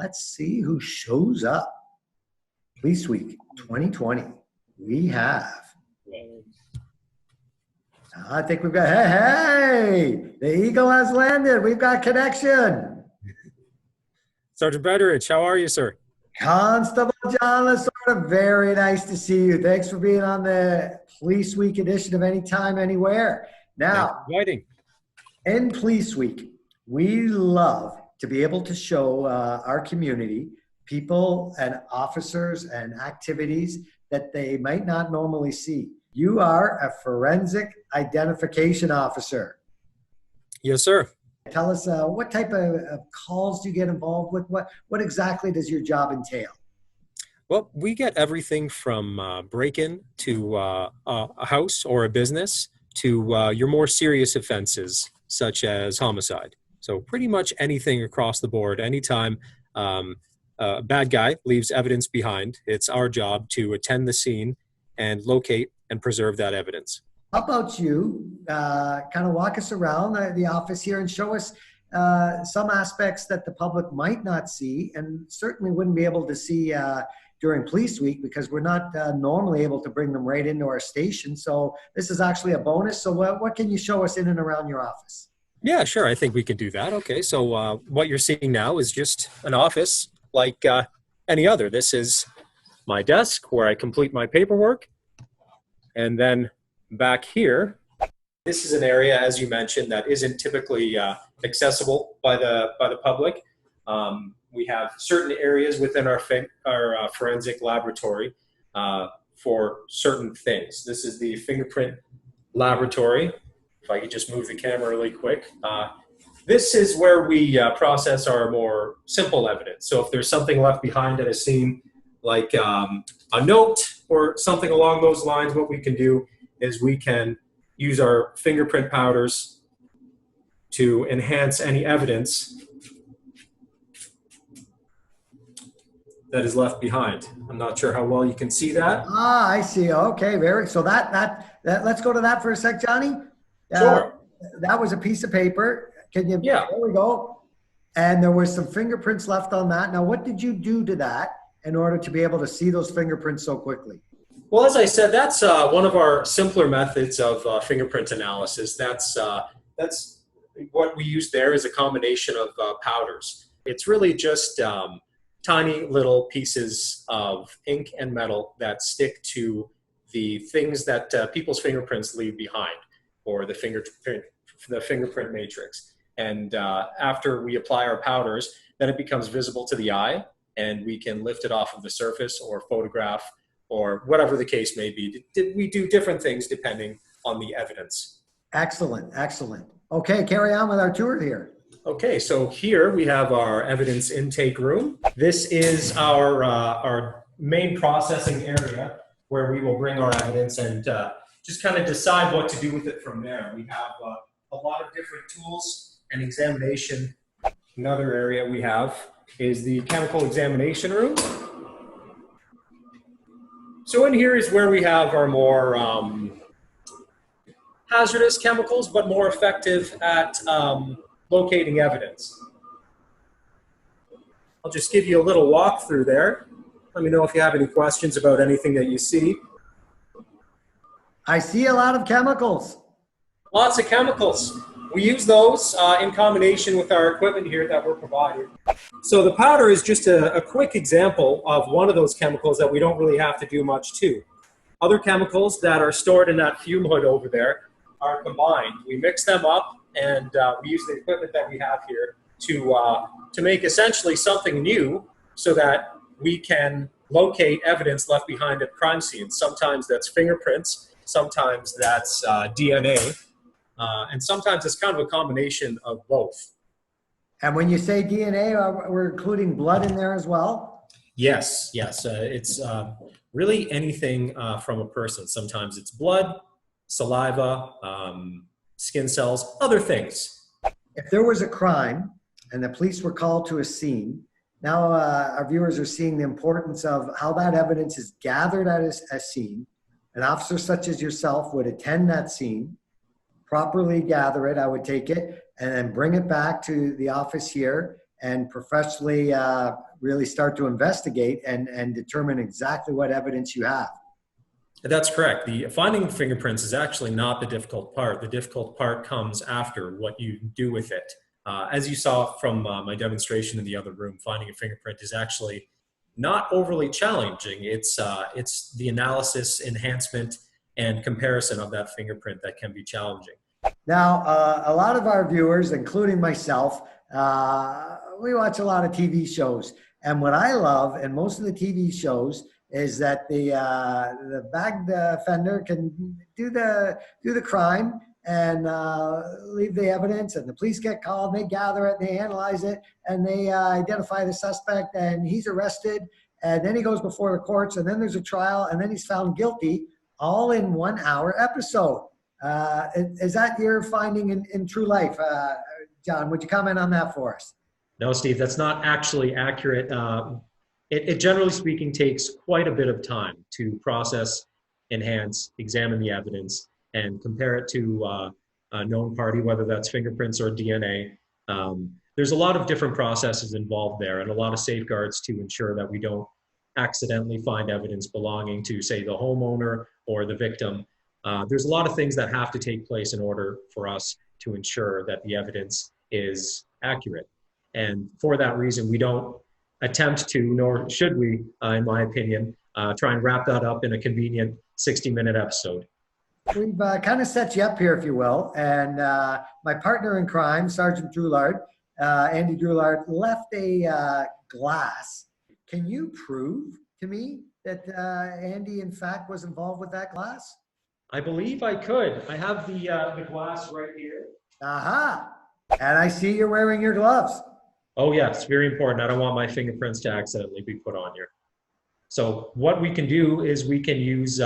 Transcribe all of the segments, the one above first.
let's see who shows up. Police Week 2020. We have, I think we've got, hey, the eagle has landed. We've got connection. Sergeant Betteridge, how are you, sir? Constable John Lasorda, very nice to see you. Thanks for being on the Police Week edition of Anytime, Anywhere. Now, in Police Week, we love to be able to show our community people and officers and activities that they might not normally see. You are a forensic identification officer. Yes, sir. Tell us what type of calls do you get involved with? What exactly does your job entail? Well, we get everything from break-in to a house or a business to your more serious offenses, such as homicide. So pretty much anything across the board. Anytime a bad guy leaves evidence behind, it's our job to attend the scene and locate and preserve that evidence. How about you kind of walk us around the office here and show us some aspects that the public might not see and certainly wouldn't be able to see during Police Week because we're not normally able to bring them right into our station. So this is actually a bonus. So what can you show us in and around your office? Yeah, sure. I think we can do that. Okay, so what you're seeing now is just an office like any other. This is my desk where I complete my paperwork. And then back here, this is an area, as you mentioned, that isn't typically accessible by the public. We have certain areas within our forensic laboratory for certain things. This is the Fingerprint Laboratory. If I could just move the camera really quick. This is where we process our more simple evidence. So if there's something left behind at a scene, like a note or something along those lines, what we can do is we can use our fingerprint powders to enhance any evidence that is left behind. I'm not sure how well you can see that. Ah, I see. Okay, so that let's go to that for a sec, Johnny. Sure. That was a piece of paper. Can you? Yeah. There we go. And there was some fingerprints left on that. Now, what did you do to that in order to be able to see those fingerprints so quickly? Well, as I said, that's one of our simpler methods of fingerprint analysis. That's what we use there is a combination of powders. It's really just tiny little pieces of ink and metal that stick to the things that people's fingerprints leave behind, or the fingerprint matrix. And after we apply our powders, then it becomes visible to the eye, and we can lift it off of the surface or photograph or whatever the case may be. We do different things depending on the evidence. Excellent, excellent. Okay, carry on with our tour here. Okay, so here we have our evidence intake room. This is our main processing area where we will bring our evidence and just kind of decide what to do with it from there. We have a lot of different tools and examination. Another area we have is the chemical examination room. So in here is where we have our more hazardous chemicals, but more effective at locating evidence. I'll just give you a little walk through there. Let me know if you have any questions about anything that you see. I see a lot of chemicals. Lots of chemicals. We use those in combination with our equipment here that we're providing. So the powder is just a quick example of one of those chemicals that we don't really have to do much to. Other chemicals that are stored in that fume hood over there are combined. We mix them up and we use the equipment that we have here to make essentially something new so that we can locate evidence left behind at crime scenes. Sometimes that's fingerprints, sometimes that's DNA, and sometimes it's kind of a combination of both. And when you say DNA, we're including blood in there as well? Yes. It's really anything from a person. Sometimes it's blood, saliva, skin cells, other things. If there was a crime and the police were called to a scene, now our viewers are seeing the importance of how that evidence is gathered at a scene. An officer such as yourself would attend that scene, properly gather it, I would take it, and then bring it back to the office here and professionally really start to investigate and determine exactly what evidence you have. That's correct. The finding fingerprints is actually not the difficult part. The difficult part comes after what you do with it. As you saw from my demonstration in the other room, finding a fingerprint is actually not overly challenging. It's the analysis, enhancement, and comparison of that fingerprint that can be challenging. Now, a lot of our viewers, including myself, we watch a lot of TV shows. And what I love in most of the TV shows is that the bagged offender can do the crime and leave the evidence, and the police get called, and they gather it, and they analyze it, and they identify the suspect, and he's arrested, and then he goes before the courts, and then there's a trial, and then he's found guilty, all in 1 hour episode. Is that your finding in true life? John, would you comment on that for us? No, Steve, that's not actually accurate. It generally speaking takes quite a bit of time to process, enhance, examine the evidence, and compare it to a known party, whether that's fingerprints or DNA. There's a lot of different processes involved there and a lot of safeguards to ensure that we don't accidentally find evidence belonging to, say, the homeowner or the victim. There's a lot of things that have to take place in order for us to ensure that the evidence is accurate. And for that reason, we don't attempt to, nor should we, in my opinion, try and wrap that up in a convenient 60-minute episode. We've kind of set you up here, if you will. And my partner in crime, Sergeant Droulard, Andy Droulard, left a glass. Can you prove to me that Andy, in fact, was involved with that glass? I believe I could. I have the glass right here. Aha! And I see you're wearing your gloves. Oh, yes, very important. I don't want my fingerprints to accidentally be put on here. So what we can do is we can use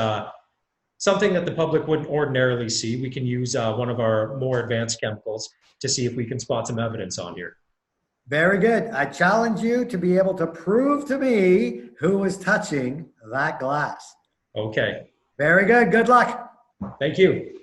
something that the public wouldn't ordinarily see. We can use one of our more advanced chemicals to see if we can spot some evidence on here. Very good. I challenge you to be able to prove to me who was touching that glass. Okay. Very good. Good luck. Thank you.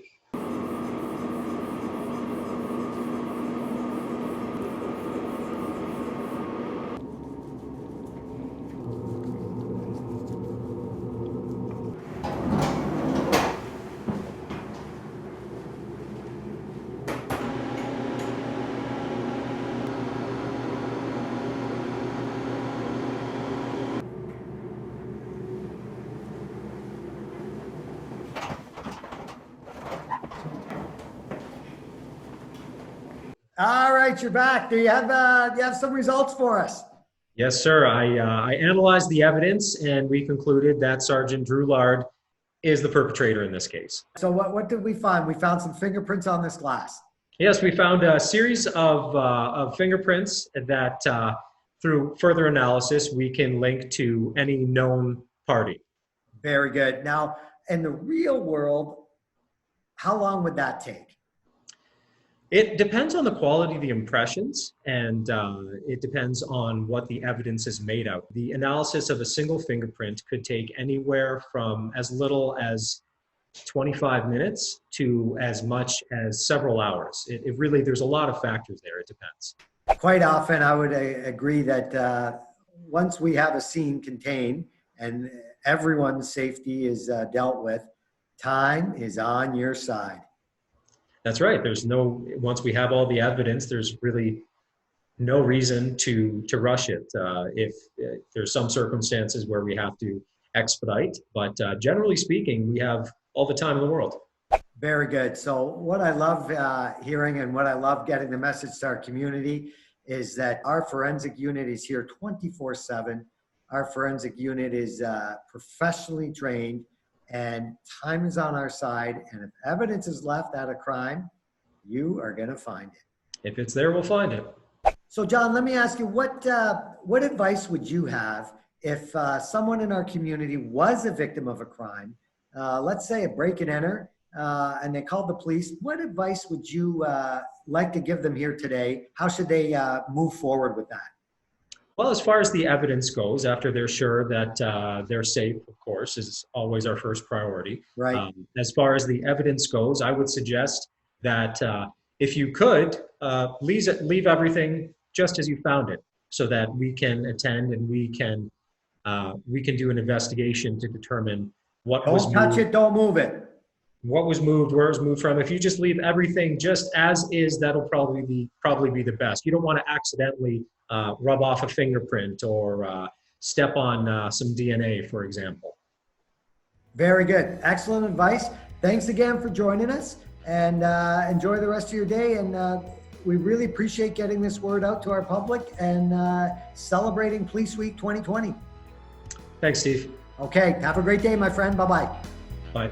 All right, you're back. Do you have some results for us? Yes, sir. I analyzed the evidence, and we concluded that Sergeant Droulard is the perpetrator in this case. So what did we find? We found some fingerprints on this glass. Yes, we found a series of fingerprints that, through further analysis, we can link to any known party. Very good. Now, in the real world, how long would that take? It depends on the quality of the impressions, and it depends on what the evidence is made out. The analysis of a single fingerprint could take anywhere from as little as 25 minutes to as much as several hours. It really, there's a lot of factors there. It depends. Quite often, I would agree that once we have a scene contained and everyone's safety is dealt with, time is on your side. That's right. Once we have all the evidence, there's really no reason to rush it. If there's some circumstances where we have to expedite, but generally speaking, we have all the time in the world. Very good. So what I love hearing and what I love getting the message to our community is that our forensic unit is here 24/7. Our forensic unit is professionally trained, and time is on our side. And if evidence is left at a crime, you are going to find it. If it's there, we'll find it. So John, let me ask you, what advice would you have if someone in our community was a victim of a crime, let's say a break and enter, and they called the police? What advice would you like to give them here today? How should they move forward with that? Well, as far as the evidence goes, after they're sure that they're safe, of course, is always our first priority. Right. As far as the evidence goes, I would suggest that if you could, leave everything just as you found it, so that we can attend and we can do an investigation to determine what was Don't touch moved, it, don't move it. what was moved, where it was moved from. If you just leave everything just as is, that'll probably be the best. You don't want to accidentally rub off a fingerprint or step on some DNA, for example. Very good. Excellent advice. Thanks again for joining us, and enjoy the rest of your day. And we really appreciate getting this word out to our public and celebrating Police Week 2020. Thanks, Steve. Okay. Have a great day, my friend. Bye-bye. Bye.